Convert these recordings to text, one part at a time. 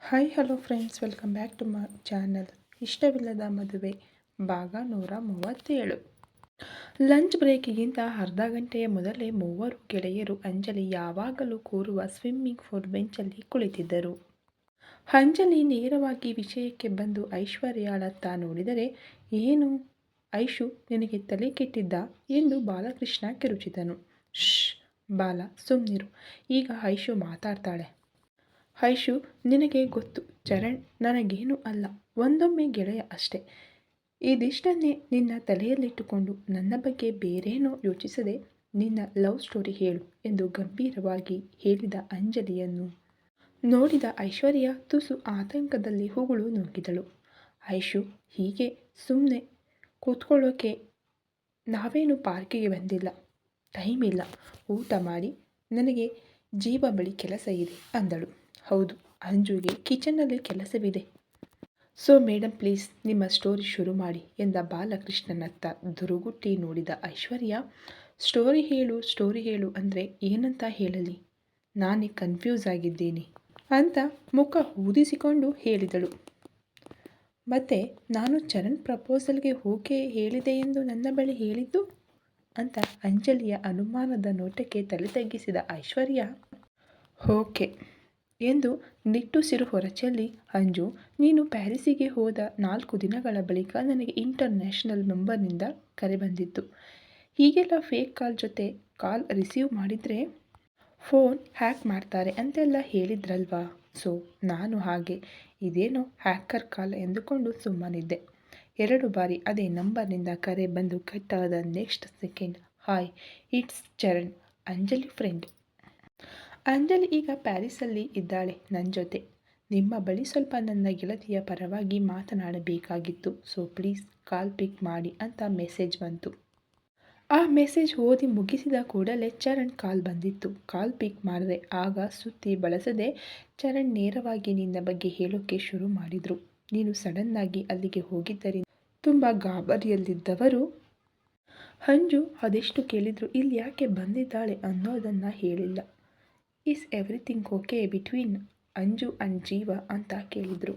Hi hello friends, welcome back to my channel. ಇಷ್ಟವಿಲ್ಲದ ಮದುವೆ ಭಾಗ 137. ಲಂಚ್ ಬ್ರೇಕಿಗಿಂತ ಅರ್ಧ ಗಂಟೆಯ ಮೊದಲೇ ಮೂವರು ಗೆಳೆಯರು ಅಂಜಲಿ ಯಾವಾಗಲೂ ಕೂರುವ ಸ್ವಿಮ್ಮಿಂಗ್ ಪೂಲ್ ಬೆಂಚಲ್ಲಿ ಕುಳಿತಿದ್ದರು. ಅಂಜಲಿ ನೇರವಾಗಿ ವಿಷಯಕ್ಕೆ ಬಂದು ಐಶ್ವರ್ಯಾಳತ್ತ ನೋಡಿದರೆ, ಏನು ಐಶು, ನಿನಗೆ ತಲೆ ಕೆಟ್ಟಿದ್ದ ಎಂದು ಬಾಲಕೃಷ್ಣ ಕಿರುಚಿದನು. ಶ್ ಬಾಲ, ಸುಮ್ಮನಿರು, ಈಗ ಐಶು ಮಾತಾಡ್ತಾಳೆ. ಐಶು, ನಿನಗೆ ಗೊತ್ತು ಚರಣ್ ನನಗೇನು ಅಲ್ಲ, ಒಂದೊಮ್ಮೆ ಗೆಳೆಯ ಅಷ್ಟೆ. ಇದಿಷ್ಟನ್ನೇ ನಿನ್ನ ತಲೆಯಲ್ಲಿಟ್ಟುಕೊಂಡು ನನ್ನ ಬಗ್ಗೆ ಬೇರೇನೋ ಯೋಚಿಸದೆ ನಿನ್ನ ಲವ್ ಸ್ಟೋರಿ ಹೇಳು ಎಂದು ಗಂಭೀರವಾಗಿ ಹೇಳಿದ ಅಂಜಲಿಯನ್ನು ನೋಡಿದ ಐಶ್ವರ್ಯ ತುಸು ಆತಂಕದಲ್ಲಿ ಹುಗುಳು ನುಗ್ಗಿದಳು. ಐಶು, ಹೀಗೆ ಸುಮ್ಮನೆ ಕೂತ್ಕೊಳ್ಳೋಕೆ ನಾವೇನು ಪಾರ್ಕಿಗೆ ಬಂದಿಲ್ಲ, ಟೈಮ್ ಇಲ್ಲ, ಊಟ ಮಾಡಿ, ನನಗೆ ಜೀವ ಬಳಿ ಕೆಲಸ ಇದೆ ಅಂದಳು. ಹೌದು, ಅಂಜುಗೆ ಕಿಚನ್ನಲ್ಲಿ ಕೆಲಸವಿದೆ. ಸೊ ಮೇಡಮ್ ಪ್ಲೀಸ್ ನಿಮ್ಮ ಸ್ಟೋರಿ ಶುರು ಮಾಡಿ ಎಂದ ಬಾಲಕೃಷ್ಣನತ್ತ ದುರುಗುಟ್ಟಿ ನೋಡಿದ ಐಶ್ವರ್ಯ, ಸ್ಟೋರಿ ಹೇಳು ಅಂದರೆ ಏನಂತ ಹೇಳಲಿ, ನಾನೇ ಕನ್ಫ್ಯೂಸ್ ಆಗಿದ್ದೀನಿ ಅಂತ ಮುಖ ಊದಿಸಿಕೊಂಡು ಹೇಳಿದಳು. ಮತ್ತೆ ನಾನು ಚರಣ್ ಪ್ರಪೋಸಲ್ಗೆ ಓಕೆ ಹೇಳಿದೆ ಎಂದು ನನ್ನ ಬಳಿ ಹೇಳಿದ್ದು ಅಂತ ಅಂಜಲಿಯ ಅನುಮಾನದ ನೋಟಕ್ಕೆ ತಲೆ ತಗ್ಗಿಸಿದ ಐಶ್ವರ್ಯ, ಓಕೆ ಎಂದು ನಿಟ್ಟುಸಿರು ಹೊರಚೆಲ್ಲಿ, ಅಂಜು, ನೀನು ಪ್ಯಾರಿಸಿಗೆ ಹೋದ 4 ದಿನಗಳ ಬಳಿಕ ನನಗೆ ಇಂಟರ್ನ್ಯಾಷನಲ್ ನಂಬರ್ನಿಂದ ಕರೆ ಬಂದಿತ್ತು. ಹೀಗೆಲ್ಲ ಫೇಕ್ ಕಾಲ್ ಜೊತೆ ಕಾಲ್ ರಿಸೀವ್ ಮಾಡಿದರೆ ಫೋನ್ ಹ್ಯಾಕ್ ಮಾಡ್ತಾರೆ ಅಂತೆಲ್ಲ ಹೇಳಿದ್ರಲ್ವಾ. ಸೊ ನಾನು ಹಾಗೆ ಇದೇನೋ ಹ್ಯಾಕರ್ ಕಾಲ್ ಎಂದುಕೊಂಡು ಸುಮ್ಮನಿದ್ದೆ. 2 ಬಾರಿ ಅದೇ ನಂಬರ್ನಿಂದ ಕರೆ ಬಂದು ಕಟ್ಟಾದ next second, hi it's Charan, Anjali friend. Anjali ಈಗ ಪ್ಯಾರಿಸಲ್ಲಿ ಇದ್ದಾಳೆ ನನ್ನ ಜೊತೆ. ನಿಮ್ಮ ಬಳಿ ಸ್ವಲ್ಪ ನನ್ನ ಗೆಳತಿಯ ಪರವಾಗಿ ಮಾತನಾಡಬೇಕಾಗಿತ್ತು. ಸೊ ಪ್ಲೀಸ್ ಕಾಲ್ ಪಿಕ್ ಮಾಡಿ ಅಂತ ಮೆಸೇಜ್ ಬಂತು. ಆ ಮೆಸೇಜ್ ಓದಿ ಮುಗಿಸಿದ ಕೂಡಲೇ ಚರಣ್ ಕಾಲ್ ಬಂದಿತ್ತು. ಕಾಲ್ ಪಿಕ್ ಮಾಡಿದೆ. ಆಗ ಸುತ್ತಿ ಬಳಸದೆ ಚರಣ್ ನೇರವಾಗಿ ನಿನ್ನ ಬಗ್ಗೆ ಹೇಳೋಕ್ಕೆ ಶುರು ಮಾಡಿದರು. ನೀನು ಸಡನ್ನಾಗಿ ಅಲ್ಲಿಗೆ ಹೋಗಿದ್ದರಿಂದ ತುಂಬ ಗಾಬರಿಯಲ್ಲಿದ್ದವರು ಅಂಜು ಅದೆಷ್ಟು ಕೇಳಿದ್ರು ಇಲ್ಲಿ ಯಾಕೆ ಬಂದಿದ್ದಾಳೆ ಅನ್ನೋದನ್ನು ಹೇಳಿಲ್ಲ. Is everything okay between Anju and ಜೀವ ಅಂತ ಕೇಳಿದರು.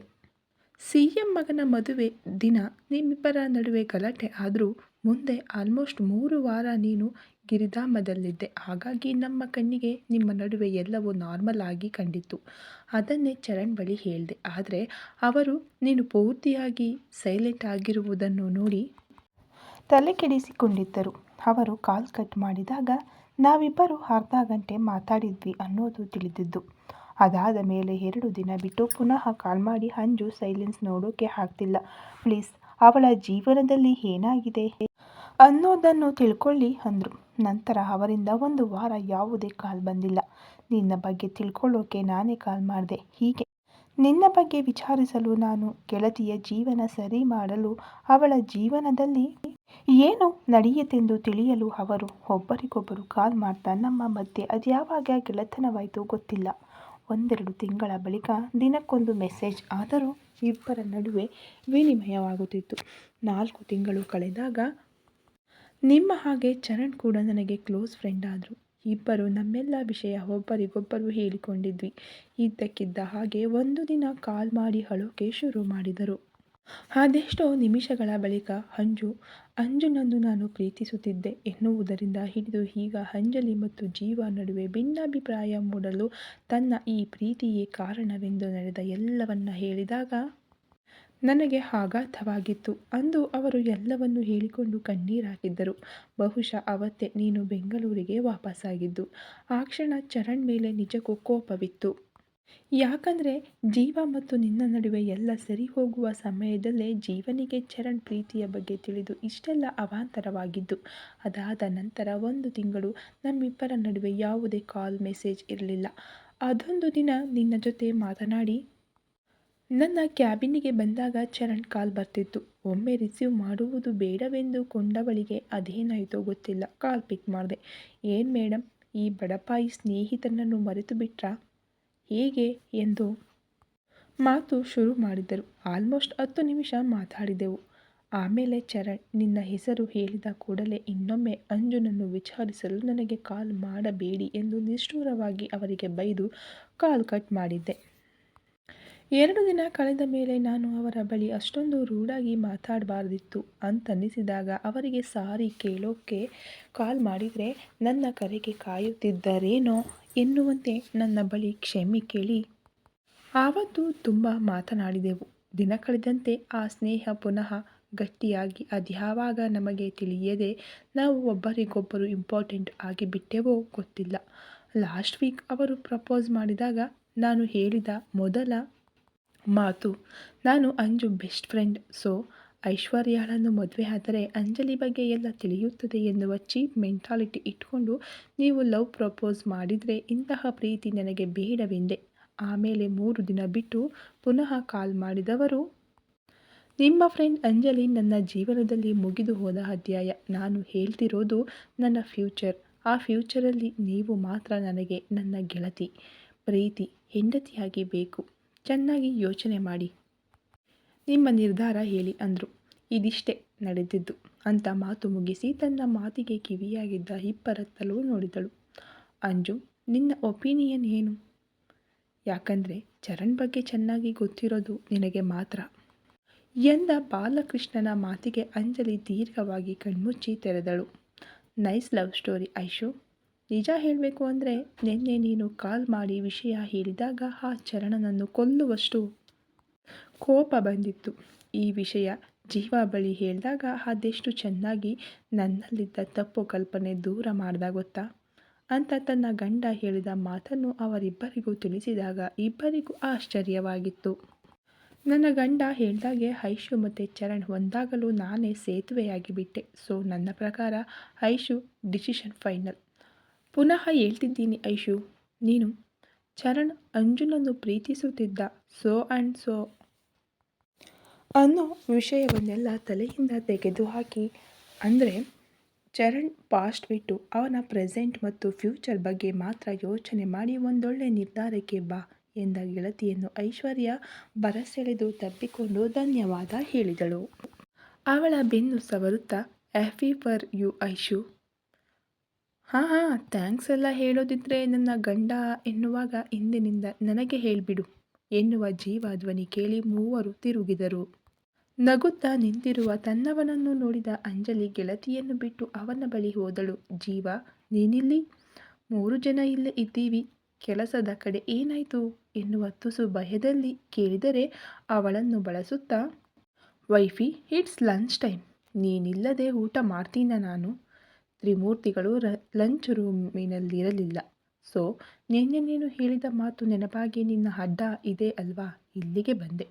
CM ಮಗನ ಮದುವೆ ದಿನ ನಿಮ್ಮಿಬ್ಬರ ನಡುವೆ ಗಲಾಟೆ ಆದರೂ ಮುಂದೆ ಆಲ್ಮೋಸ್ಟ್ 3 ವಾರ ನೀನು ಗಿರಿಧಾಮದಲ್ಲಿದ್ದೆ. ಹಾಗಾಗಿ ನಮ್ಮ ಕಣ್ಣಿಗೆ ನಿಮ್ಮ ನಡುವೆ ಎಲ್ಲವೂ ನಾರ್ಮಲ್ ಆಗಿ ಕಂಡಿತ್ತು. ಅದನ್ನೇ ಚರಣ್ ಬಳಿ ಹೇಳಿದೆ. ಆದರೆ ಅವರು ನೀನು ಪೂರ್ತಿಯಾಗಿ ಸೈಲೆಂಟ್ ಆಗಿರುವುದನ್ನು ನೋಡಿ ತಲೆ ಕೆಡಿಸಿಕೊಂಡಿದ್ದರು. ಅವರು ಕಾಲ್ ಕಟ್ ಮಾಡಿದಾಗ ನಾವಿಬ್ಬರು ಅರ್ಧ ಗಂಟೆ ಮಾತಾಡಿದ್ವಿ ಅನ್ನೋದು ತಿಳಿದಿದ್ದು. ಅದಾದ ಮೇಲೆ 2 ದಿನ ಬಿಟ್ಟು ಪುನಃ ಕಾಲ್ ಮಾಡಿ, ಅಂಜು ಸೈಲೆನ್ಸ್ ನೋಡೋಕೆ ಆಗ್ತಿಲ್ಲ, ಪ್ಲೀಸ್ ಅವಳ ಜೀವನದಲ್ಲಿ ಏನಾಗಿದೆ ಅನ್ನೋದನ್ನು ತಿಳ್ಕೊಳ್ಳಿ ಅಂದರು. ನಂತರ ಅವರಿಂದ 1 ವಾರ ಯಾವುದೇ ಕಾಲ್ ಬಂದಿಲ್ಲ. ನಿನ್ನ ಬಗ್ಗೆ ತಿಳ್ಕೊಳ್ಳೋಕೆ ನಾನೇ ಕಾಲ್ ಮಾಡಿದೆ. ಹೀಗೆ ನಿನ್ನ ಬಗ್ಗೆ ವಿಚಾರಿಸಲು, ನಾನು ಗೆಳತಿಯ ಜೀವನ ಸರಿ ಮಾಡಲು, ಅವಳ ಜೀವನದಲ್ಲಿ ಏನು ನಡೆಯಿತೆಂದು ತಿಳಿಯಲು ಅವರು ಒಬ್ಬರಿಗೊಬ್ಬರು ಕಾಲ್ ಮಾಡ್ತಾ ನಮ್ಮ ಮಧ್ಯೆ ಅದ್ಯಾವಾಗ ಗೆಳೆತನವಾಯಿತು ಗೊತ್ತಿಲ್ಲ. 1-2 ತಿಂಗಳ ಬಳಿಕ ದಿನಕ್ಕೊಂದು ಮೆಸೇಜ್ ಆದರೂ ಇಬ್ಬರ ನಡುವೆ ವಿನಿಮಯವಾಗುತ್ತಿತ್ತು. 4 ತಿಂಗಳು ಕಳೆದಾಗ ನಿಮ್ಮ ಹಾಗೆ ಚರಣ್ ಕೂಡ ನನಗೆ ಕ್ಲೋಸ್ ಫ್ರೆಂಡ್ ಆದರು. ಇಬ್ಬರು ನಮ್ಮೆಲ್ಲ ವಿಷಯ ಒಬ್ಬರಿಗೊಬ್ಬರು ಹೇಳಿಕೊಂಡಿದ್ವಿ. ಇದ್ದಕ್ಕಿದ್ದ ಹಾಗೆ ಒಂದು ದಿನ ಕಾಲ್ ಮಾಡಿ ಅಳೋಕೆ ಶುರು ಮಾಡಿದರು. ಅದೆಷ್ಟೋ ನಿಮಿಷಗಳ ಬಳಿಕ ಅಂಜುನನ್ನು ನಾನು ಪ್ರೀತಿಸುತ್ತಿದ್ದೆ ಎನ್ನುವುದರಿಂದ ಹಿಡಿದು ಈಗ ಅಂಜಲಿ ಮತ್ತು ಜೀವ ನಡುವೆ ಭಿನ್ನಾಭಿಪ್ರಾಯ ಮೂಡಲು ತನ್ನ ಈ ಪ್ರೀತಿಯೇ ಕಾರಣವೆಂದು ನಡೆದ ಎಲ್ಲವನ್ನ ಹೇಳಿದಾಗ ನನಗೆ ಆಘಾತವಾಗಿತ್ತು. ಅಂದು ಅವರು ಎಲ್ಲವನ್ನು ಹೇಳಿಕೊಂಡು ಕಣ್ಣೀರಾಕಿದ್ದರು. ಬಹುಶಃ ಅವತ್ತೇ ನೀನು ಬೆಂಗಳೂರಿಗೆ ವಾಪಸ್ಸಾಗಿದ್ದು. ಆ ಕ್ಷಣ ಚರಣ್ ಮೇಲೆ ನಿಜಕ್ಕೂ ಕೋಪವಿತ್ತು. ಯಾಕಂದರೆ ಜೀವ ಮತ್ತು ನಿನ್ನ ನಡುವೆ ಎಲ್ಲ ಸರಿ ಹೋಗುವ ಸಮಯದಲ್ಲೇ ಜೀವನಿಗೆ ಚರಣ್ ಪ್ರೀತಿಯ ಬಗ್ಗೆ ತಿಳಿದು ಇಷ್ಟೆಲ್ಲ ಅವಾಂತರವಾಗಿದ್ದು. ಅದಾದ ನಂತರ 1 ತಿಂಗಳು ನಮ್ಮಿಬ್ಬರ ನಡುವೆ ಯಾವುದೇ ಕಾಲ್ ಮೆಸೇಜ್ ಇರಲಿಲ್ಲ. ಅದೊಂದು ದಿನ ನಿನ್ನ ಜೊತೆ ಮಾತನಾಡಿ ನನ್ನ ಕ್ಯಾಬಿನಿಗೆ ಬಂದಾಗ ಚರಣ್ ಕಾಲ್ ಬರ್ತಿತ್ತು. ಒಮ್ಮೆ ರಿಸೀವ್ ಮಾಡುವುದು ಬೇಡವೆಂದು ಕೊಂಡವಳಿಗೆ ಅದೇನಾಯಿತೋ ಗೊತ್ತಿಲ್ಲ, ಕಾಲ್ ಪಿಕ್ ಮಾಡಿದೆ. ಏನು ಮೇಡಮ್, ಈ ಬಡಪಾಯಿ ಸ್ನೇಹಿತನನ್ನು ಮರೆತು ಬಿಟ್ರಾ ಹೇಗೆ ಎಂದು ಮಾತು ಶುರು ಮಾಡಿದರು. ಆಲ್ಮೋಸ್ಟ್ 10 ನಿಮಿಷ ಮಾತಾಡಿದೆವು. ಆಮೇಲೆ ಚರಣ್ ನಿನ್ನ ಹೆಸರು ಹೇಳಿದ ಕೂಡಲೇ ಇನ್ನೊಮ್ಮೆ ಅಂಜುನನ್ನು ವಿಚಾರಿಸಲು ನನಗೆ ಕಾಲ್ ಮಾಡಬೇಡಿ ಎಂದು ನಿಷ್ಠುರವಾಗಿ ಅವರಿಗೆ ಬೈದು ಕಾಲ್ ಕಟ್ ಮಾಡಿದ್ದೆ. 2 ದಿನ ಕಳೆದ ಮೇಲೆ ನಾನು ಅವರ ಬಳಿ ಅಷ್ಟೊಂದು ರೂಡಾಗಿ ಮಾತಾಡಬಾರ್ದಿತ್ತು ಅಂತನ್ನಿಸಿದಾಗ ಅವರಿಗೆ ಸಾರಿ ಕೇಳೋಕ್ಕೆ ಕಾಲ್ ಮಾಡಿದರೆ ನನ್ನ ಕರೆಗೆ ಕಾಯುತ್ತಿದ್ದರೇನೋ ಎನ್ನುವಂತೆ ನನ್ನ ಬಳಿ ಕ್ಷಮೆ ಕೇಳಿ ಆವತ್ತು ತುಂಬ ಮಾತನಾಡಿದೆವು. ದಿನ ಕಳೆದಂತೆ ಆ ಸ್ನೇಹ ಪುನಃ ಗಟ್ಟಿಯಾಗಿ ಅದ್ಯಾವಾಗ ನಮಗೆ ತಿಳಿಯದೆ ನಾವು ಒಬ್ಬರಿಗೊಬ್ಬರು ಇಂಪಾರ್ಟೆಂಟ್ ಆಗಿಬಿಟ್ಟೆವೋ ಗೊತ್ತಿಲ್ಲ. ಲಾಸ್ಟ್ ವೀಕ್ ಅವರು ಪ್ರಪೋಸ್ ಮಾಡಿದಾಗ ನಾನು ಹೇಳಿದ ಮೊದಲ ಮಾತು, ನಾನು ಅಂಜು ಬೆಸ್ಟ್ ಫ್ರೆಂಡ್, ಸೊ ಐಶ್ವರ್ಯಾಳನ್ನು ಮದುವೆ ಆದರೆ ಅಂಜಲಿ ಬಗ್ಗೆ ಎಲ್ಲ ತಿಳಿಯುತ್ತದೆ ಎನ್ನುವ ಚೀಪ್ ಮೆಂಟಾಲಿಟಿ ಇಟ್ಕೊಂಡು ನೀವು ಲವ್ ಪ್ರಪೋಸ್ ಮಾಡಿದರೆ ಇಂತಹ ಪ್ರೀತಿ ನನಗೆ ಬೇಡವೆಂದೆ. ಆಮೇಲೆ 3 ದಿನ ಬಿಟ್ಟು ಪುನಃ ಕಾಲ್ ಮಾಡಿದವರು, ನಿಮ್ಮ ಫ್ರೆಂಡ್ ಅಂಜಲಿ ನನ್ನ ಜೀವನದಲ್ಲಿ ಮುಗಿದು ಹೋದ ಅಧ್ಯಾಯ. ನಾನು ಹೇಳ್ತಿರೋದು ನನ್ನ ಫ್ಯೂಚರ್. ಆ ಫ್ಯೂಚರಲ್ಲಿ ನೀವು ಮಾತ್ರ ನನಗೆ ನನ್ನ ಗೆಳತಿ, ಪ್ರೀತಿ, ಹೆಂಡತಿಯಾಗಿ ಬೇಕು. ಚೆನ್ನಾಗಿ ಯೋಚನೆ ಮಾಡಿ ನಿಮ್ಮ ನಿರ್ಧಾರ ಹೇಳಿ ಅಂದರು. ಇದಿಷ್ಟೇ ನಡೆದಿದ್ದು ಅಂತ ಮಾತು ಮುಗಿಸಿ ತನ್ನ ಮಾತಿಗೆ ಕಿವಿಯಾಗಿದ್ದ ಇಬ್ಬರತ್ತಲೂ ನೋಡಿದಳು. ಅಂಜು, ನಿನ್ನ ಒಪಿನಿಯನ್ ಏನು? ಯಾಕಂದರೆ ಚರಣ್ ಬಗ್ಗೆ ಚೆನ್ನಾಗಿ ಗೊತ್ತಿರೋದು ನಿನಗೆ ಮಾತ್ರ ಎಂದ ಬಾಲಕೃಷ್ಣನ ಮಾತಿಗೆ ಅಂಜಲಿ ದೀರ್ಘವಾಗಿ ಕಣ್ಮುಚ್ಚಿ ತೆರೆದಳು. Nice love story Aishu. ನಿಜ ಹೇಳಬೇಕು ಅಂದರೆ ನಿನ್ನೆ ನೀನು ಕಾಲ್ ಮಾಡಿ ವಿಷಯ ಹೇಳಿದಾಗ ಆ ಚರಣನನ್ನು ಕೊಲ್ಲುವಷ್ಟು ಕೋಪ ಬಂದಿತ್ತು. ಈ ವಿಷಯ ಜೀವ ಬಳಿ ಹೇಳಿದಾಗ ಅದೆಷ್ಟು ಚೆನ್ನಾಗಿ ನನ್ನಲ್ಲಿದ್ದ ತಪ್ಪು ಕಲ್ಪನೆ ದೂರ ಮಾಡ್ದ ಗೊತ್ತಾ ಅಂತ ತನ್ನ ಗಂಡ ಹೇಳಿದ ಮಾತನ್ನು ಅವರಿಬ್ಬರಿಗೂ ತಿಳಿಸಿದಾಗ ಇಬ್ಬರಿಗೂ ಆಶ್ಚರ್ಯವಾಗಿತ್ತು. ನನ್ನ ಗಂಡ ಹೇಳ್ದಾಗೆ ಐಶು ಮತ್ತು ಚರಣ್ ಒಂದಾಗಲು ನಾನೇ ಸೇತುವೆಯಾಗಿಬಿಟ್ಟೆ. ಸೊ ನನ್ನ ಪ್ರಕಾರ ಐಶು ಡಿಸಿಷನ್ ಫೈನಲ್. ಪುನಃ ಹೇಳ್ತಿದ್ದೀನಿ ಐಶು, ನೀನು ಚರಣ್ ಅಂಜುನನ್ನು ಪ್ರೀತಿಸುತ್ತಿದ್ದ ಸೋ ಆ್ಯಂಡ್ ಸೋ ಅನ್ನೋ ವಿಷಯವನ್ನೆಲ್ಲ ತಲೆಯಿಂದ ತೆಗೆದುಹಾಕಿ, ಅಂದರೆ ಚರಣ್ ಪಾಸ್ಟ್ ಬಿಟ್ಟು ಅವನ ಪ್ರೆಸೆಂಟ್ ಮತ್ತು ಫ್ಯೂಚರ್ ಬಗ್ಗೆ ಮಾತ್ರ ಯೋಚನೆ ಮಾಡಿ ಒಂದೊಳ್ಳೆ ನಿರ್ಧಾರಕ್ಕೆ ಬಾ ಎಂದ ಗೆಳತಿಯನ್ನು ಐಶ್ವರ್ಯ ಬರಸೆಳೆದು ತಬ್ಬಿಕೊಂಡು ಧನ್ಯವಾದ ಹೇಳಿದಳು. ಅವಳ ಬೆನ್ನು ಸವರುತ್ತಾ, ಹ್ಯಾಪಿ ಫಾರ್ ಯು ಐಶು. ಹಾಂ ಥ್ಯಾಂಕ್ಸ್ ಎಲ್ಲ ಹೇಳೋದಿದ್ರೆ ನನ್ನ ಗಂಡ ಎನ್ನುವಾಗ ಇಂದಿನಿಂದ ನನಗೆ ಹೇಳಿಬಿಡು ಎನ್ನುವ ಜೀವ ಧ್ವನಿ ಕೇಳಿ ಮೂವರು ತಿರುಗಿದರು. ನಗುತ್ತಾ ನಿಂತಿರುವ ತನ್ನವನನ್ನು ನೋಡಿದ ಅಂಜಲಿ ಗೆಳತಿಯನ್ನು ಬಿಟ್ಟು ಅವನ ಬಳಿ ಹೋದಳು. ಜೀವ, ನೀನಿಲ್ಲಿ? 3 ಜನ ಇಲ್ಲೇ ಇದ್ದೀವಿ, ಕೆಲಸದ ಕಡೆ ಏನಾಯಿತು ಎನ್ನುವ ತುಸು ಭಯದಲ್ಲಿ ಕೇಳಿದರೆ ಅವಳನ್ನು ಬಳಸುತ್ತಾ, ವೈಫಿ, ಇಟ್ಸ್ ಲಂಚ್ ಟೈಮ್, ನೀನಿಲ್ಲದೆ ಊಟ ಮಾಡ್ತೀನ ನಾನು? ತ್ರಿಮೂರ್ತಿಗಳು ಲಂಚ್ ರೂಮಿನಲ್ಲಿರಲಿಲ್ಲ. ಸೊ ನಿನ್ನೆ ನೀನು ಹೇಳಿದ ಮಾತು ನೆನಪಾಗಿ ನಿನ್ನ ಅಡ್ಡ ಇದೆ ಅಲ್ವಾ, ಇಲ್ಲಿಗೆ ಬಂದೆ.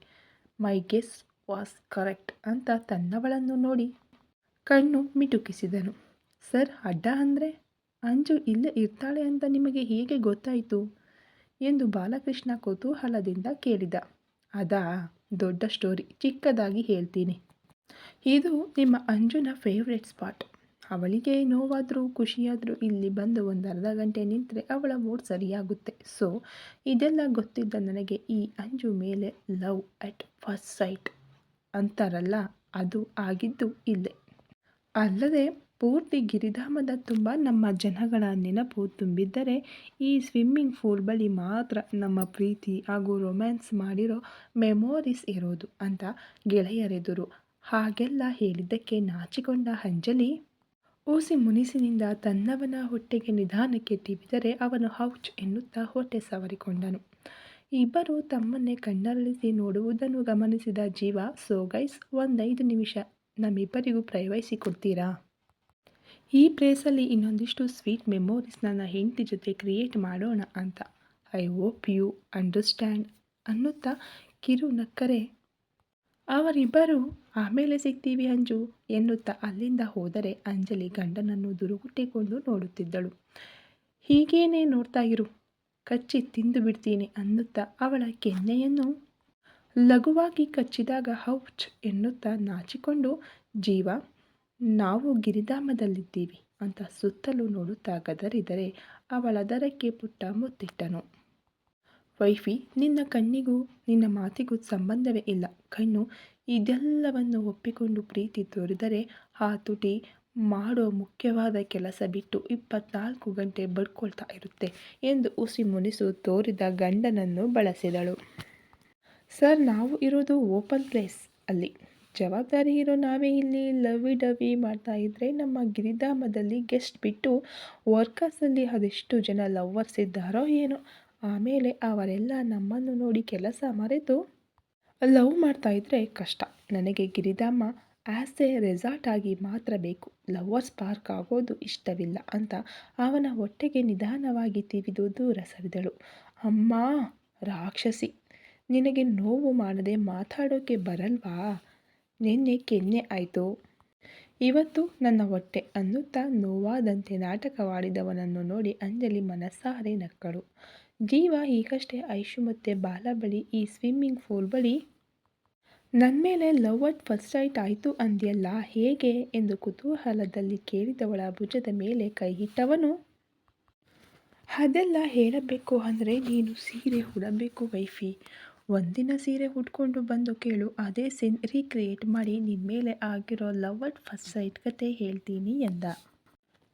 ಮೈ ಗೆಸ್ ವಾಸ್ ಕರೆಕ್ಟ್ ಅಂತ ತನ್ನವಳನ್ನು ನೋಡಿ ಕಣ್ಣು ಮಿಟುಕಿಸಿದನು. ಸರ್, ಅಡ್ಡ ಅಂದರೆ ಅಂಜು ಇಲ್ಲೇ ಇರ್ತಾಳೆ ಅಂತ ನಿಮಗೆ ಹೇಗೆ ಗೊತ್ತಾಯಿತು ಎಂದು ಬಾಲಕೃಷ್ಣ ಕುತೂಹಲದಿಂದ ಕೇಳಿದ. ಅದಾ ದೊಡ್ಡ ಸ್ಟೋರಿ, ಚಿಕ್ಕದಾಗಿ ಹೇಳ್ತೀನಿ. ಇದು ನಿಮ್ಮ ಅಂಜುನ ಫೇವ್ರೆಟ್ ಸ್ಪಾಟ್. ಅವಳಿಗೆ ನೋವಾದರೂ ಖುಷಿಯಾದರೂ ಇಲ್ಲಿ ಬಂದು ಒಂದು ಅರ್ಧ ಗಂಟೆ ನಿಂತರೆ ಅವಳ ಮೂಡ್ ಸರಿಯಾಗುತ್ತೆ. ಸೊ ಇದೆಲ್ಲ ಗೊತ್ತಿದ್ದ ನನಗೆ ಈ ಅಂಜು ಮೇಲೆ ಲವ್ ಅಟ್ ಫಸ್ಟ್ ಸೈಟ್ ಅಂತಾರಲ್ಲ, ಅದು ಆಗಿದ್ದು ಇಲ್ಲೇ. ಅಲ್ಲದೆ ಪೂರ್ತಿ ಗಿರಿಧಾಮದ ತುಂಬ ನಮ್ಮ ಜನಗಳ ನೆನಪು ತುಂಬಿದ್ದರೆ ಈ ಸ್ವಿಮ್ಮಿಂಗ್ ಪೂಲ್ ಬಳಿ ಮಾತ್ರ ನಮ್ಮ ಪ್ರೀತಿ ಹಾಗೂ ರೊಮ್ಯಾನ್ಸ್ ಮಾಡಿರೋ ಮೆಮೊರೀಸ್ ಇರೋದು ಅಂತ ಗೆಳೆಯರೆದುರು ಹಾಗೆಲ್ಲ ಹೇಳಿದ್ದಕ್ಕೆ ನಾಚಿಕೊಂಡ ಅಂಜಲಿ ಊಸಿ ಮುನಿಸಿನಿಂದ ತನ್ನವನ ಹೊಟ್ಟೆಗೆ ನಿಧಾನಕ್ಕೆ ತಿವಿದರೆ ಅವನು ಹೌಚ್ ಎನ್ನುತ್ತಾ ಹೊಟ್ಟೆ ಸವರಿಕೊಂಡನು. ಇಬ್ಬರು ತಮ್ಮನ್ನೇ ಕಣ್ಣರಳಿಸಿ ನೋಡುವುದನ್ನು ಗಮನಿಸಿದ ಜೀವ, ಸೊ ಗೈಸ್, 5 ನಿಮಿಷ ನಮ್ಮಿಬ್ಬರಿಗೂ ಪ್ರೈವಸಿ ಕೊಡ್ತೀರಾ? ಈ ಪ್ಲೇಸಲ್ಲಿ ಇನ್ನೊಂದಿಷ್ಟು ಸ್ವೀಟ್ ಮೆಮೊರೀಸ್ ನನ್ನ ಹೆಂಡತಿ ಜೊತೆ ಕ್ರಿಯೇಟ್ ಮಾಡೋಣ ಅಂತ. ಐ ಹೋಪ್ ಯು ಅಂಡರ್ಸ್ಟ್ಯಾಂಡ್ ಅನ್ನುತ್ತಾ ಕಿರು ನಕ್ಕರೆ ಅವರಿಬ್ಬರು ಆಮೇಲೆ ಸಿಗ್ತೀವಿ ಅಂಜು ಎನ್ನುತ್ತಾ ಅಲ್ಲಿಂದ ಹೋದರೆ ಅಂಜಲಿ ಗಂಡನನ್ನು ದುರುಗುಟ್ಟಿಕೊಂಡು ನೋಡುತ್ತಿದ್ದಳು. ಹೀಗೇನೆ ನೋಡ್ತಾ ಇರು, ಕಚ್ಚಿ ತಿಂದು ಬಿಡ್ತೀನಿ ಅನ್ನುತ್ತಾ ಅವಳ ಕೆನ್ನೆಯನ್ನು ಲಘುವಾಗಿ ಕಚ್ಚಿದಾಗ ಹೌಚ್ ಎನ್ನುತ್ತಾ ನಾಚಿಕೊಂಡು, ಜೀವ, ನಾವು ಗಿರಿಧಾಮದಲ್ಲಿದ್ದೀವಿ ಅಂತ ಸುತ್ತಲೂ ನೋಡುತ್ತಾ ಗದರಿದರೆ ಅವಳದರಕ್ಕೆ ಪುಟ್ಟ ಮುತ್ತಿಟ್ಟನು. ವೈಫಿ, ನಿನ್ನ ಕಣ್ಣಿಗೂ ನಿನ್ನ ಮಾತಿಗೂ ಸಂಬಂಧವೇ ಇಲ್ಲ. ಕಣ್ಣು ಇದೆಲ್ಲವನ್ನು ಒಪ್ಪಿಕೊಂಡು ಪ್ರೀತಿ ತೋರಿದರೆ ಆ ತುಟಿ ಮಾಡೋ ಮುಖ್ಯವಾದ ಕೆಲಸ ಬಿಟ್ಟು 24 ಗಂಟೆ ಬಡ್ಕೊಳ್ತಾ ಇರುತ್ತೆ ಎಂದು ಉಸಿ ಮುನಿಸು ತೋರಿದ ಗಂಡನನ್ನು ಬಳಸಿದಳು. ಸರ್ ನಾವು ಇರೋದು ಓಪನ್ ಪ್ಲೇಸ್ ಅಲ್ಲಿ. ಜವಾಬ್ದಾರಿ ಇರೋ ನಾವೇ ಇಲ್ಲಿ ಲವ್ವಿ ಡವ್ವಿ ಮಾಡ್ತಾ ಇದ್ರೆ ನಮ್ಮ ಗಿರಿಧಾಮದಲ್ಲಿ ಗೆಸ್ಟ್ ಬಿಟ್ಟು ವರ್ಕರ್ಸಲ್ಲಿ ಅದೆಷ್ಟು ಜನ ಲವ್ವರ್ಸ್ ಇದ್ದಾರೋ ಏನೋ. ಆಮೇಲೆ ಅವರೆಲ್ಲ ನಮ್ಮನ್ನು ನೋಡಿ ಕೆಲಸ ಮರೆತು ಲವ್ ಮಾಡ್ತಾ ಇದ್ರೆ ಕಷ್ಟ. ನನಗೆ ಗಿರಿಧಾಮ ಆ್ಯಸ್ ಎ ರೆಸಾರ್ಟ್ ಆಗಿ ಮಾತ್ರ ಬೇಕು, ಲವ್ವರ್ಸ್ ಪಾರ್ಕ್ ಆಗೋದು ಇಷ್ಟವಿಲ್ಲ ಅಂತ ಅವನ ಹೊಟ್ಟೆಗೆ ನಿಧಾನವಾಗಿ ತಿವಿದು ದೂರ ಸರಿದಳು. ಅಮ್ಮ ರಾಕ್ಷಸಿ, ನಿನಗೆ ನೋವು ಮಾಡದೆ ಮಾತಾಡೋಕೆ ಬರಲ್ವಾ? ನಿನ್ನೆ ಕೆನ್ನೆ ಆಯಿತು, ಇವತ್ತು ನನ್ನ ಹೊಟ್ಟೆ ಅನ್ನುತ್ತಾ ನೋವಾದಂತೆ ನಾಟಕವಾಡಿದವನನ್ನು ನೋಡಿ ಅಂಜಲಿ ಮನಸ್ಸಾರೆ ನಕ್ಕಳು. ಜೀವ ಈಗಷ್ಟೇ ಐಶು ಮತ್ತು ಬಾಲ ಬಳಿ ಈ ಸ್ವಿಮ್ಮಿಂಗ್ ಪೂಲ್ ಬಳಿ ನನ್ಮೇಲೆ ಲವ್ ಅಟ್ ಫಸ್ಟ್ ಸೈಟ್ ಆಯಿತು ಅಂದ್ಯಲ್ಲ, ಹೇಗೆ ಎಂದು ಕುತೂಹಲದಲ್ಲಿ ಕೇಳಿದವಳ ಭುಜದ ಮೇಲೆ ಕೈ ಇಟ್ಟವನು, ಅದೆಲ್ಲ ಹೇಳಬೇಕು ಅಂದರೆ ನೀನು ಸೀರೆ ಉಡಬೇಕು ವೈಫಿ. ಒಂದಿನ ಸೀರೆ ಉಟ್ಕೊಂಡು ಬಂದು ಕೇಳು, ಅದೇ ಸೀನ್ ರೀಕ್ರಿಯೇಟ್ ಮಾಡಿ ನಿನ್ನ ಮೇಲೆ ಆಗಿರೋ ಲವ್ ಅಟ್ ಫಸ್ಟ್ ಸೈಟ್ ಕತೆ ಹೇಳ್ತೀನಿ ಎಂದ.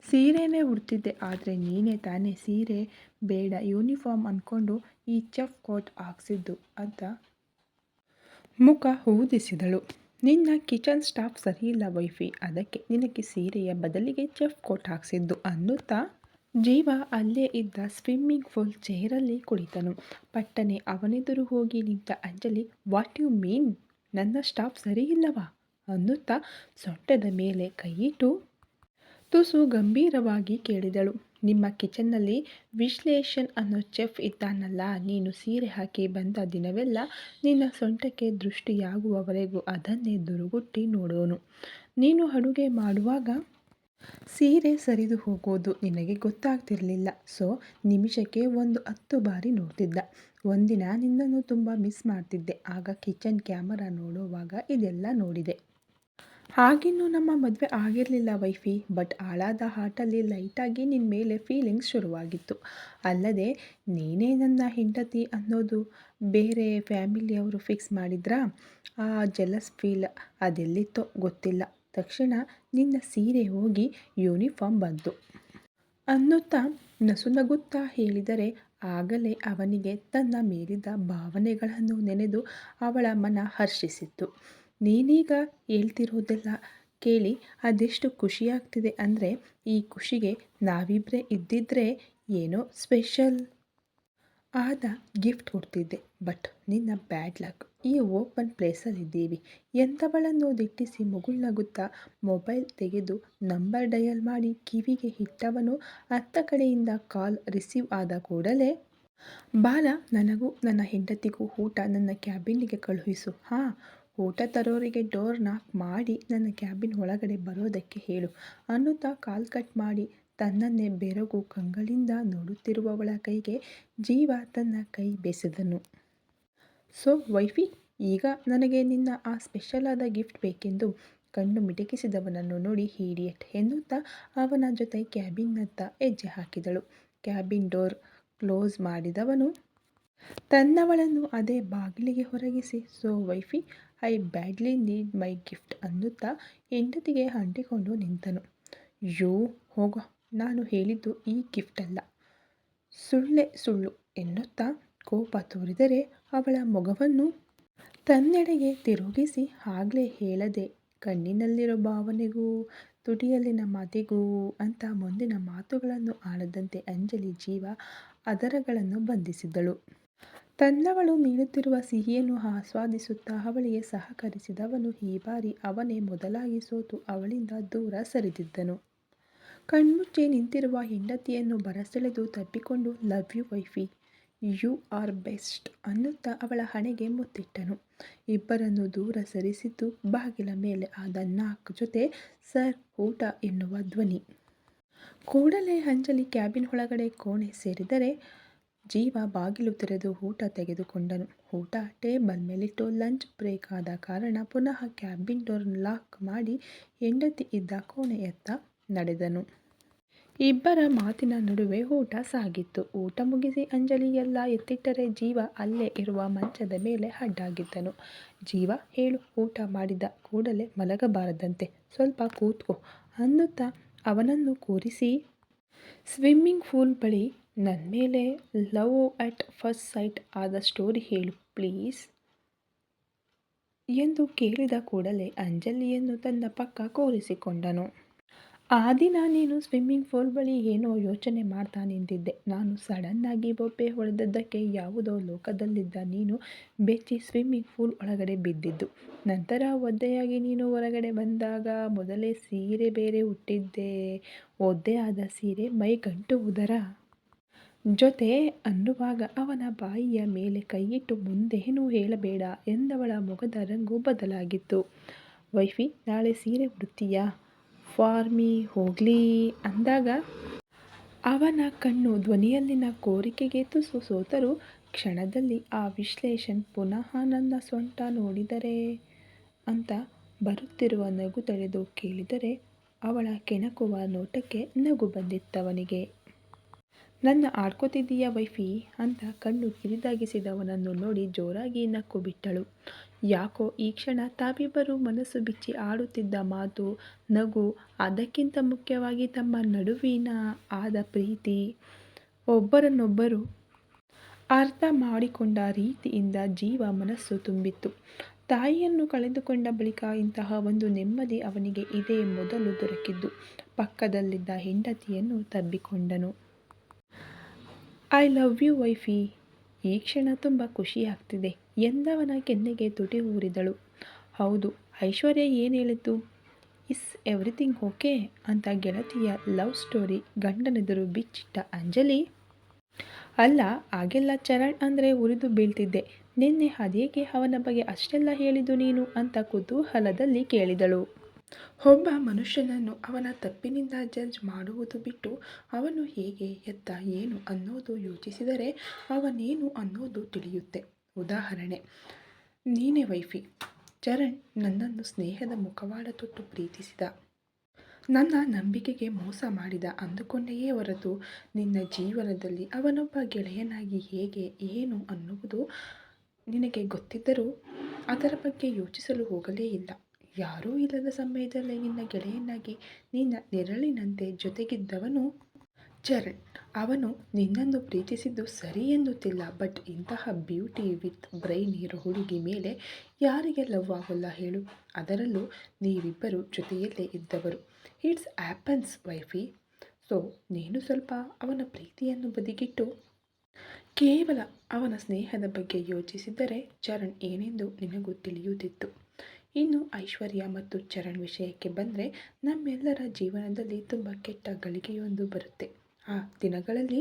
ಸೀರೆನೇ ಉಡ್ತಿದ್ದೆ, ಆದರೆ ನೀನೇ ತಾನೇ ಸೀರೆ ಬೇಡ ಯೂನಿಫಾರ್ಮ್ ಅಂದ್ಕೊಂಡು ಈ ಚೆಫ್ ಕೋಟ್ ಹಾಕ್ಸಿದ್ದು ಅಂತ ಮುಖ ಊದಿಸಿದಳು. ನಿನ್ನ ಕಿಚನ್ ಸ್ಟಾಫ್ ಸರಿಯಿಲ್ಲ ವೈಫಿ, ಅದಕ್ಕೆ ನಿನಗೆ ಸೀರೆಯ ಬದಲಿಗೆ ಚೆಫ್ ಕೋಟ್ ಹಾಕ್ಸಿದ್ದು ಅನ್ನುತ್ತಾ ಜೀವ ಅಲ್ಲೇ ಇದ್ದ ಸ್ವಿಮ್ಮಿಂಗ್ ಪೂಲ್ ಚೇರಲ್ಲಿ ಕುಳಿತನು. ಪಟ್ಟನೆ ಅವನೆದುರು ಹೋಗಿ ನಿಂತ ಅಂಜಲಿ, ವಾಟ್ ಯು ಮೀನ್, ನನ್ನ ಸ್ಟಾಫ್ ಸರಿಯಿಲ್ಲವಾ ಅನ್ನುತ್ತಾ ಸೊಂಟದ ಮೇಲೆ ಕೈಯಿಟ್ಟು ತುಸು ಗಂಭೀರವಾಗಿ ಕೇಳಿದಳು. ನಿಮ್ಮ ಕಿಚನ್ನಲ್ಲಿ ವಿಶ್ಲೇಷಣ್ ಅನ್ನೋ ಚೆಫ್ ಇದ್ದಾನಲ್ಲ, ನೀನು ಸೀರೆ ಹಾಕಿ ಬಂದ ದಿನವೆಲ್ಲ ನಿನ್ನ ಸೊಂಟಕ್ಕೆ ದೃಷ್ಟಿಯಾಗುವವರೆಗೂ ಅದನ್ನೇ ದುರುಗುಟ್ಟಿ ನೋಡೋನು. ನೀನು ಅಡುಗೆ ಮಾಡುವಾಗ ಸೀರೆ ಸರಿದು ಹೋಗೋದು ನಿನಗೆ ಗೊತ್ತಾಗ್ತಿರ್ಲಿಲ್ಲ. ಸೊ ನಿಮಿಷಕ್ಕೆ 10 ಬಾರಿ ನೋಡ್ತಿದ್ದ. ಒಂದಿನ ನಿನ್ನನ್ನು ತುಂಬ ಮಿಸ್ ಮಾಡ್ತಿದ್ದೆ. ಆಗ ಕಿಚನ್ ಕ್ಯಾಮರಾ ನೋಡೋವಾಗ ಇದೆಲ್ಲ ನೋಡಿದೆ. ಆಗಿನ್ನೂ ನಮ್ಮ ಮದುವೆ ಆಗಿರಲಿಲ್ಲ ವೈಫಿ, ಬಟ್ ಹಾಳಾದ ಹಾಟಲ್ಲಿ ಲೈಟಾಗಿ ನಿನ್ನ ಮೇಲೆ ಫೀಲಿಂಗ್ಸ್ ಶುರುವಾಗಿತ್ತು. ಅಲ್ಲದೆ ನೀನೇ ನನ್ನ ಹೆಂಡತಿ ಅನ್ನೋದು ಬೇರೆ ಫ್ಯಾಮಿಲಿಯವರು ಫಿಕ್ಸ್ ಮಾಡಿದ್ರಾ? ಆ ಜೆಲಸ್ ಫೀಲ್ ಅದೆಲ್ಲಿತ್ತೋ ಗೊತ್ತಿಲ್ಲ. ತಕ್ಷಣ ನಿನ್ನ ಸೀರೆ ಹೋಗಿ ಯೂನಿಫಾರ್ಮ್ ಬಂತು ಅನ್ನುತ್ತಾ ನಸುನಗುತ್ತಾ ಹೇಳಿದರೆ, ಆಗಲೇ ಅವನಿಗೆ ತನ್ನ ಮೇಲಿದ್ದ ಭಾವನೆಗಳನ್ನು ನೆನೆದು ಅವಳ ಮನ ಹರ್ಷಿಸಿತ್ತು. ನೀನೀಗ ಹೇಳ್ತಿರೋದೆಲ್ಲ ಕೇಳಿ ಅದೆಷ್ಟು ಖುಷಿಯಾಗ್ತಿದೆ ಅಂದರೆ, ಈ ಖುಷಿಗೆ ನಾವಿಬ್ಬರೇ ಇದ್ದಿದ್ರೆ ಏನೋ ಸ್ಪೆಷಲ್ ಆದ ಗಿಫ್ಟ್ ಕೊಡ್ತಿದ್ದೆ. ಬಟ್ ನಿನ್ನ ಬ್ಯಾಡ್ ಲಕ್, ಈ ಓಪನ್ ಪ್ಲೇಸಲ್ಲಿದ್ದೀವಿ. ಎಂಥವಳನ್ನೋ ದಿಟ್ಟಿಸಿ ಮುಗುಳ್ನಗುತ್ತಾ ಮೊಬೈಲ್ ತೆಗೆದು ನಂಬರ್ ಡಯಲ್ ಮಾಡಿ ಕಿವಿಗೆ ಇಟ್ಟವನು ಅತ್ತ ಕಡೆಯಿಂದ ಕಾಲ್ ರಿಸೀವ್ ಆದ ಕೂಡಲೇ, ಬಾಲ, ನನಗೂ ನನ್ನ ಹೆಂಡತಿಗೂ ಊಟ ನನ್ನ ಕ್ಯಾಬಿನ್ನಿಗೆ ಕಳುಹಿಸು. ಹಾಂ, ಊಟ ತರೋರಿಗೆ ಡೋರ್ ನಾಕ್ ಮಾಡಿ ನನ್ನ ಕ್ಯಾಬಿನ್ ಒಳಗಡೆ ಬರೋದಕ್ಕೆ ಹೇಳು ಅನ್ನುತ್ತಾ ಕಾಲ್ ಕಟ್ ಮಾಡಿ ತನ್ನನ್ನೇ ಬೆರಗು ಕಂಗಳಿಂದ ನೋಡುತ್ತಿರುವವಳ ಕೈಗೆ ಜೀವ ತನ್ನ ಕೈ ಬೆಸೆದನು. ಸೊ ವೈಫಿ, ಈಗ ನನಗೆ ನಿನ್ನ ಆ ಸ್ಪೆಷಲ್ ಆದ ಗಿಫ್ಟ್ ಬೇಕೆಂದು ಕಣ್ಣು ಮಿಟಕಿಸಿದವನನ್ನು ನೋಡಿ ಹೀಡಿಯಟ್ ಎನ್ನುತ್ತಾ ಅವನ ಜೊತೆ ಕ್ಯಾಬಿನ್ನತ್ತ ಹೆಜ್ಜೆ ಹಾಕಿದಳು. ಕ್ಯಾಬಿನ್ ಡೋರ್ ಕ್ಲೋಸ್ ಮಾಡಿದವನು ತನ್ನವಳನ್ನು ಅದೇ ಬಾಗಿಲಿಗೆ ಹೊರಗಿಸಿ, so wifey, I badly need my gift ಅನ್ನುತ್ತಾ ಹೆಂಡತಿಗೆ ಅಂಟಿಕೊಂಡು ನಿಂತನು. ಯೋ ಹೋಗೋ, ನಾನು ಹೇಳಿದ್ದು ಈ ಗಿಫ್ಟ್ ಅಲ್ಲ, ಸುಳ್ಳೇ ಸುಳ್ಳು ಎನ್ನುತ್ತಾ ಕೋಪ ತೋರಿದರೆ ಅವಳ ಮೊಗವನ್ನು ತನ್ನೆಡೆಗೆ ತಿರುಗಿಸಿ, ಆಗ್ಲೇ ಹೇಳದೆ ಕಣ್ಣಿನಲ್ಲಿರೋ ಭಾವನೆಗೂ ತುಟಿಯಲ್ಲಿನ ಮಾತಿಗೂ ಅಂತ ಮುಂದಿನ ಮಾತುಗಳನ್ನು ಆಡದಂತೆ ಅಂಜಲಿ ಜೀವ ಅದರಗಳನ್ನು ಬಂಧಿಸಿದಳು. ತನ್ನವಳು ನೀಡುತ್ತಿರುವ ಸಿಹಿಯನ್ನು ಆಸ್ವಾದಿಸುತ್ತಾ ಅವಳಿಗೆ ಸಹಕರಿಸಿದವನು ಈ ಬಾರಿ ಅವನೇ ಮೊದಲಾಗಿ ಸೋತು ಅವಳಿಂದ ದೂರ ಸರಿದಿದ್ದನು. ಕಣ್ಮುಚ್ಚಿ ನಿಂತಿರುವ ಹೆಂಡತಿಯನ್ನು ಬರಸೆಳೆದು ತಬ್ಬಿಕೊಂಡು, love you wifey, you are best ಅನ್ನುತ್ತಾ ಅವಳ ಹಣೆಗೆ ಮುತ್ತಿಟ್ಟನು. ಇಬ್ಬರನ್ನು ದೂರ ಸರಿಸಿದ್ದು ಬಾಗಿಲ ಮೇಲೆ ಆದ ನಾಕ್ ಜೊತೆ ಸರ್ ಊಟ ಎನ್ನುವ ಧ್ವನಿ. ಕೂಡಲೇ ಅಂಜಲಿ ಕ್ಯಾಬಿನ್ ಒಳಗಡೆ ಕೋಣೆ ಸೇರಿದರೆ ಜೀವ ಬಾಗಿಲು ತೆರೆದು ಊಟ ತೆಗೆದುಕೊಂಡನು. ಊಟ ಟೇಬಲ್ ಮೇಲಿಟ್ಟು ಲಂಚ್ ಬ್ರೇಕ್ ಆದ ಕಾರಣ ಪುನಃ ಕ್ಯಾಬಿನ್ ಡೋರ್ ಲಾಕ್ ಮಾಡಿ ಹೆಂಡತಿ ಇದ್ದ ಕೋಣೆಯತ್ತ ನಡೆದನು. ಇಬ್ಬರ ಮಾತಿನ ನಡುವೆ ಊಟ ಸಾಗಿತ್ತು. ಊಟ ಮುಗಿಸಿ ಅಂಜಲಿ ಎಲ್ಲ ಎತ್ತಿಟ್ಟರೆ ಜೀವ ಅಲ್ಲೇ ಇರುವ ಮಂಚದ ಮೇಲೆ ಅಡ್ಡಾಗಿದ್ದನು. ಜೀವ, ಹೇಳು, ಊಟ ಮಾಡಿದ ಕೂಡಲೇ ಮಲಗಬಾರದಂತೆ, ಸ್ವಲ್ಪ ಕೂತ್ಕೋ ಅನ್ನುತ್ತಾ ಅವನನ್ನು ಕೂರಿಸಿ, ಸ್ವಿಮ್ಮಿಂಗ್ ಪೂಲ್ ಬಳಿ ನನ್ಮೇಲೆ ಲವ್ ಅಟ್ ಫಸ್ಟ್ ಸೈಟ್ ಆದ ಸ್ಟೋರಿ ಹೇಳು ಪ್ಲೀಸ್. ಎಂದು ಕೇಳಿದ ಕೂಡಲೇ ಅಂಜಲಿಯನ್ನು ತನ್ನ ಪಕ್ಕ ಕೂರಿಸಿಕೊಂಡನು. ಆ ದಿನ ನೀನು ಸ್ವಿಮ್ಮಿಂಗ್ ಪೂಲ್ ಬಳಿ ಏನೋ ಯೋಚನೆ ಮಾಡ್ತಾ ನಿಂತಿದ್ದೆ. ನಾನು ಸಡನ್ನಾಗಿ ಬೊಬ್ಬೆ ಹೊಡೆದದ್ದಕ್ಕೆ ಯಾವುದೋ ಲೋಕದಲ್ಲಿದ್ದ ನೀನು ಬೆಚ್ಚಿ ಸ್ವಿಮ್ಮಿಂಗ್ ಪೂಲ್ ಒಳಗಡೆ ಬಿದ್ದಿದ್ದು. ನಂತರ ಒದ್ದೆಯಾಗಿ ನೀನು ಹೊರಗಡೆ ಬಂದಾಗ ಮೊದಲೇ ಸೀರೆ ಬೇರೆ ಉಟ್ಟಿದ್ದೆ. ಒದ್ದೆ ಆದ ಸೀರೆ ಮೈಗಂಟು ಉದರ ಜೊತೆ ಅನ್ನುವಾಗ ಅವನ ಬಾಯಿಯ ಮೇಲೆ ಕೈಯಿಟ್ಟು ಮುಂದೇನೂ ಹೇಳಬೇಡ ಎಂದವಳ ಮೊಗದ ರಂಗು ಬದಲಾಗಿತ್ತು. ವೈಫಿ, ನಾಳೆ ಸೀರೆ ಉಡುತ್ತೀಯಾ? ಫಾರ್ ಮೀ ಹೋಗ್ಲಿ ಅಂದಾಗ ಅವನ ಕಣ್ಣು ಧ್ವನಿಯಲ್ಲಿನ ಕೋರಿಕೆಗೆ ತುಸು ಸೋತರೂ ಕ್ಷಣದಲ್ಲಿ ಆ ವಿಶ್ಲೇಷಣ್ ಪುನಃ ನನ್ನ ಸೊಂಟ ನೋಡಿದರೆ ಅಂತ ಬರುತ್ತಿರುವ ನಗು ತಡೆದು ಕೇಳಿದರೆ ಅವಳ ಕೆಣಕುವ ನೋಟಕ್ಕೆ ನಗು ಬಂದಿತ್ತವನಿಗೆ. ನನ್ನ ಆಡ್ಕೋತಿದ್ದೀಯಾ ವೈಫಿ ಅಂತ ಕಣ್ಣು ಕಿರಿದಾಗಿಸಿದವನನ್ನು ನೋಡಿ ಜೋರಾಗಿ ನಕ್ಕು ಬಿಟ್ಟಳು. ಯಾಕೋ ಈ ಕ್ಷಣ ತಾವಿಬ್ಬರು ಮನಸ್ಸು ಬಿಚ್ಚಿ ಆಡುತ್ತಿದ್ದ ಮಾತು, ನಗು, ಅದಕ್ಕಿಂತ ಮುಖ್ಯವಾಗಿ ತಮ್ಮ ನಡುವಿನ ಆದ ಪ್ರೀತಿ, ಒಬ್ಬರನ್ನೊಬ್ಬರು ಅರ್ಥ ಮಾಡಿಕೊಂಡ ರೀತಿಯಿಂದ ಜೀವ ಮನಸ್ಸು ತುಂಬಿತ್ತು. ತಾಯಿಯನ್ನು ಕಳೆದುಕೊಂಡ ಬಳಿಕ ಇಂತಹ ಒಂದು ನೆಮ್ಮದಿ ಅವನಿಗೆ ಇದೇ ಮೊದಲು ದೊರಕಿದ್ದು. ಪಕ್ಕದಲ್ಲಿದ್ದ ಹೆಂಡತಿಯನ್ನು ತಬ್ಬಿಕೊಂಡನು. ಐ ಲವ್ ಯು ವೈಫಿ, ಈ ಕ್ಷಣ ತುಂಬ ಖುಷಿಯಾಗ್ತಿದೆ ಎಂದವನ ಕೆನ್ನೆಗೆ ತುಟಿ ಊರಿದಳು. ಹೌದು, ಐಶ್ವರ್ಯ ಏನು ಹೇಳಿತು? ಇಸ್ ಎವ್ರಿಥಿಂಗ್ ಓಕೆ ಅಂತ ಗೆಳತಿಯ ಲವ್ ಸ್ಟೋರಿ ಗಂಡನೆದುರು ಬಿಚ್ಚಿಟ್ಟ ಅಂಜಲಿ, ಅಲ್ಲ ಹಾಗೆಲ್ಲ ಚರಣ್ ಅಂದರೆ ಉರಿದು ಬೀಳ್ತಿದ್ದೆ. ನಿನ್ನೆ ಅದೇಕೆ ಅವನ ಬಗ್ಗೆ ಅಷ್ಟೆಲ್ಲ ಹೇಳಿದ್ದು ನೀನು ಅಂತ ಕುತೂಹಲದಲ್ಲಿ ಕೇಳಿದಳು. ಒಬ್ಬ ಮನುಷ್ಯನನ್ನು ಅವನ ತಪ್ಪಿನಿಂದ ಜಡ್ಜ್ ಮಾಡುವುದು ಬಿಟ್ಟು ಅವನು ಹೇಗೆ, ಎತ್ತ, ಏನು ಅನ್ನೋದು ಯೋಚಿಸಿದರೆ ಅವನೇನು ಅನ್ನೋದು ತಿಳಿಯುತ್ತೆ. ಉದಾಹರಣೆ ನೀನೇ ವೈಫಿ. ಚರಣ್ ನನ್ನನ್ನು ಸ್ನೇಹದ ಮುಖವಾಡ ತೊಟ್ಟು ಪ್ರೀತಿಸಿದ, ನನ್ನ ನಂಬಿಕೆಗೆ ಮೋಸ ಮಾಡಿದ ಅಂದುಕೊಂಡೆಯೇ ಹೊರತು ನಿನ್ನ ಜೀವನದಲ್ಲಿ ಅವನೊಬ್ಬ ಗೆಳೆಯನಾಗಿ ಹೇಗೆ, ಏನು ಅನ್ನುವುದು ನಿನಗೆ ಗೊತ್ತಿದ್ದರೂ ಅದರ ಬಗ್ಗೆ ಯೋಚಿಸಲು ಹೋಗಲೇ ಇಲ್ಲ. ಯಾರೂ ಇಲ್ಲದ ಸಮಯದಲ್ಲಿ ನಿನ್ನ ಗೆಳೆಯನಾಗಿ ನಿನ್ನ ನೆರಳಿನಂತೆ ಜೊತೆಗಿದ್ದವನು ಚರಣ್. ಅವನು ನಿನ್ನನ್ನು ಪ್ರೀತಿಸಿದ್ದು ಸರಿ ಎನ್ನುತ್ತಿಲ್ಲ, ಬಟ್ ಇಂತಹ ಬ್ಯೂಟಿ ವಿತ್ ಬ್ರೈನ್ ಇರೋ ಹುಡುಗಿ ಮೇಲೆ ಯಾರಿಗೆ ಲವ್ ಆಗೋಲ್ಲ ಹೇಳು? ಅದರಲ್ಲೂ ನೀವಿಬ್ಬರು ಜೊತೆಯಲ್ಲೇ ಇದ್ದವರು. It's happens wifey. ಸೊ ನೀನು ಸ್ವಲ್ಪ ಅವನ ಪ್ರೀತಿಯನ್ನು ಬದಿಗಿಟ್ಟು ಕೇವಲ ಅವನ ಸ್ನೇಹದ ಬಗ್ಗೆ ಯೋಚಿಸಿದ್ದರೆ ಚರಣ್ ಏನೆಂದು ನಿನಗೂ ತಿಳಿಯುತ್ತಿತ್ತು. ಇನ್ನು ಐಶ್ವರ್ಯ ಮತ್ತು ಚರಣ್ ವಿಷಯಕ್ಕೆ ಬಂದರೆ ನಮ್ಮೆಲ್ಲರ ಜೀವನದಲ್ಲಿ ತುಂಬ ಕೆಟ್ಟ ಗಳಿಗೆಯೊಂದು ಬರುತ್ತೆ. ಆ ದಿನಗಳಲ್ಲಿ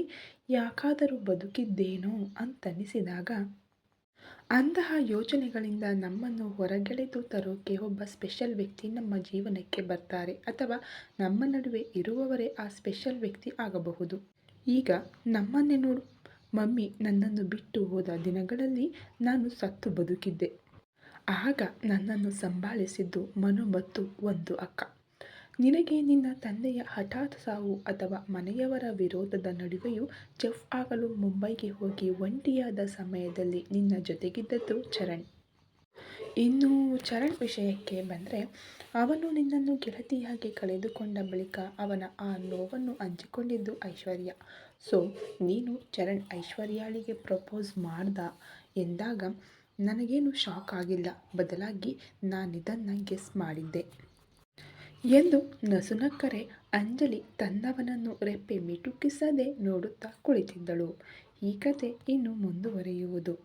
ಯಾಕಾದರೂ ಬದುಕಿದ್ದೇನೋ ಅಂತನಿಸಿದಾಗ ಅಂತಹ ಯೋಚನೆಗಳಿಂದ ನಮ್ಮನ್ನು ಹೊರಗೆಳೆದು ತರೋಕೆ ಒಬ್ಬ ಸ್ಪೆಷಲ್ ವ್ಯಕ್ತಿ ನಮ್ಮ ಜೀವನಕ್ಕೆ ಬರ್ತಾರೆ, ಅಥವಾ ನಮ್ಮ ನಡುವೆ ಇರುವವರೇ ಆ ಸ್ಪೆಷಲ್ ವ್ಯಕ್ತಿ ಆಗಬಹುದು. ಈಗ ನಮ್ಮನ್ನೇ ನೋಡು. ಮಮ್ಮಿ ನನ್ನನ್ನು ಬಿಟ್ಟು ಹೋದ ದಿನಗಳಲ್ಲಿ ನಾನು ಸತ್ತು ಬದುಕಿದ್ದೆ. ಆಗ ನನ್ನನ್ನು ಸಂಭಾಳಿಸಿದ್ದು ಮನು ಮತ್ತು ಒಂದು ಅಕ್ಕ. ನಿನಗೆ ನಿನ್ನ ತಂದೆಯ ಹಠಾತ್ ಸಾವು ಅಥವಾ ಮನೆಯವರ ವಿರೋಧದ ನಡುವೆಯೂ ಚೆಫ್ ಆಗಲು ಮುಂಬೈಗೆ ಹೋಗಿ ಒಂಟಿಯಾದ ಸಮಯದಲ್ಲಿ ನಿನ್ನ ಜೊತೆಗಿದ್ದದ್ದು ಚರಣ್. ಇನ್ನು ಚರಣ್ ವಿಷಯಕ್ಕೆ ಬಂದರೆ ಅವನು ನಿನ್ನನ್ನು ಗೆಳತಿಯಾಗಿ ಕಳೆದುಕೊಂಡ ಬಳಿಕ ಅವನ ಆ ನೋವನ್ನು ಹಂಚಿಕೊಂಡಿದ್ದು ಐಶ್ವರ್ಯ. ಸೊ ನೀನು ಚರಣ್ ಐಶ್ವರ್ಯಾಳಿಗೆ ಪ್ರಪೋಸ್ ಮಾಡ್ದ ಎಂದಾಗ ನನಗೇನು ಶಾಕ್ ಆಗಿಲ್ಲ, ಬದಲಾಗಿ ನಾನಿದನ್ನು ಗೆಸ್ ಮಾಡಿದ್ದೆ ಎಂದು ನಸುನಕ್ಕರೆ ಅಂಜಲಿ ತನ್ನವನನ್ನು ರೆಪ್ಪೆ ಮಿಟುಕಿಸದೆ ನೋಡುತ್ತಾ ಕುಳಿತಿದ್ದಳು. ಈ ಕತೆ ಇನ್ನು ಮುಂದುವರಿಯುವುದು.